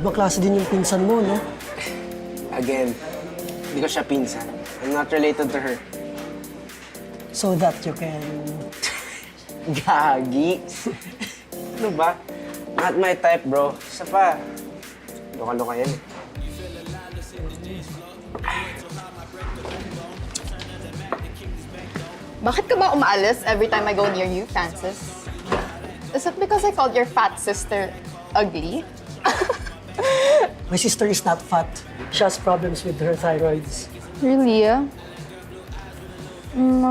Ibang klase din yung pinsan mo, no? Again, hindi ko siya pinsan. I'm not related to her. So that you can... Gagi. Ano ba? Not my type, bro. Isa pa. Loka-loka yan. Bakit ka ba umaalis every time I go near you, Francis? Is it because I called your fat sister ugly? My sister is not fat. She has problems with her thyroids. Really?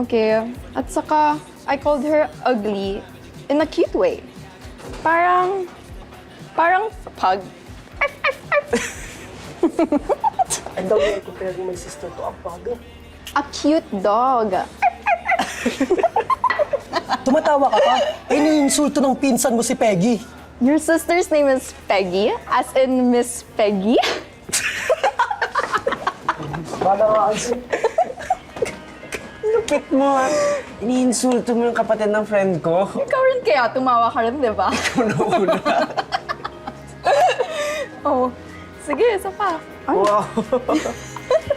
Okay. At saka, I called her ugly in a cute way. Parang pug. And daw you're comparing my sister to a pug. A cute dog. Tumatawa ka pa? Eh, iniinsulto ng pinsan mo si Peggy. Your sister's name is Peggy, as in Miss Peggy. Bala ka kasi. Lupit mo, ha? Iniinsulto mo yung kapatid ng friend ko. Ikaw rin kaya, tumawa ka rin, di ba? Una-una. Oh, sige, isa pa. Wow.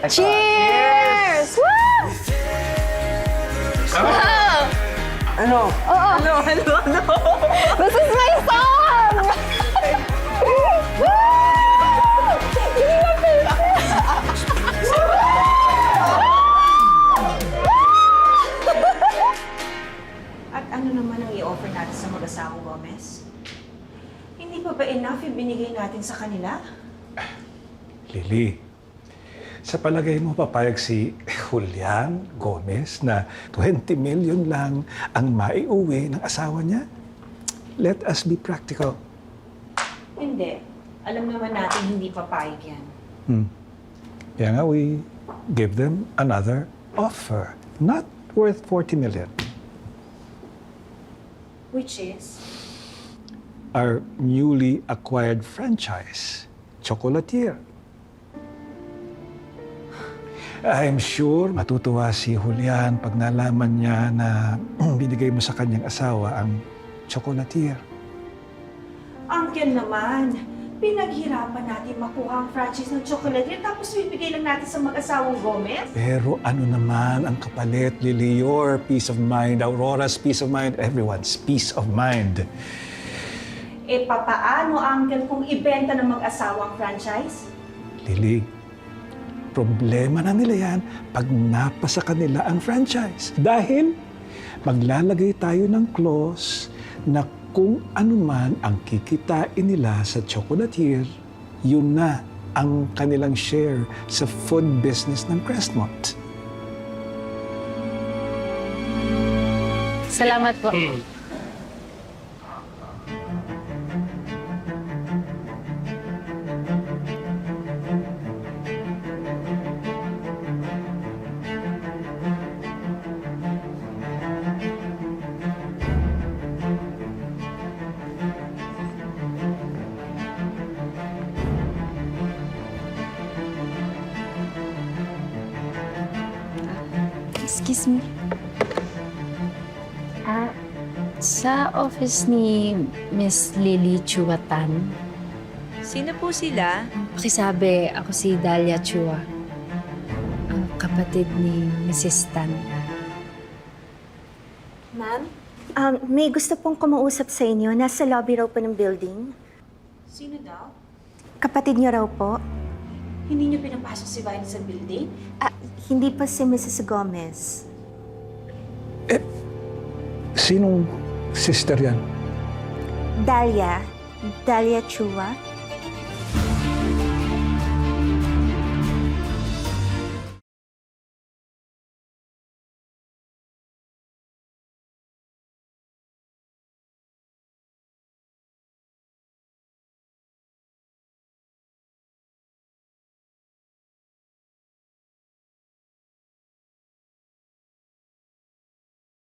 Cheers! Woo! Ano? Ano? This is my song! Woo! Give me your face! At ano naman ang i-offer natin sa mag-asawang Gomez? Hindi pa ba enough yung binigay natin sa kanila? Lily, sa palagay mo papayag si Julian Gomez na 20 million lang ang maiuwi ng asawa niya? Let us be practical. Hindi. Alam naman natin hindi papayag yan. Kaya nga we give them another offer. Not worth 40 million. Which is? Our newly acquired franchise, Chocolatier. I'm sure matutuwa si Julian pag nalaman niya na binigay mo sa kanyang asawa ang Chocolatier. Uncle naman, pinaghirapan natin makuha ang franchise ng Chocolatier tapos bibigay lang natin sa mag-asawang Gomez? Pero ano naman ang kapalit, Lily? Your peace of mind, Aurora's peace of mind, everyone's peace of mind. E papaano, Uncle, kung ibenta ng mag-asawang franchise? Lily, problema na nila yan pag napasa kanila ang franchise. Dahil maglalagay tayo ng clause na kung ano man ang kikitain nila sa Chocolatier, yun na ang kanilang share sa food business ng Crestmont. Salamat po. Excuse me. Sa office ni Miss Lily Chuatan, Sino po sila? pakisabi ako si Dalia Chua, ang kapatid ni Mrs. Tan. Ma'am, may gusto pong kumausap sa inyo. Nasa lobby raw po ng building. Sino daw? Kapatid niyo raw po. Hindi niyo pinapasok si Violet sa building? Hindi pa si Mrs. Gomez. Sinong sister yan? Dalia. Dalia Chua.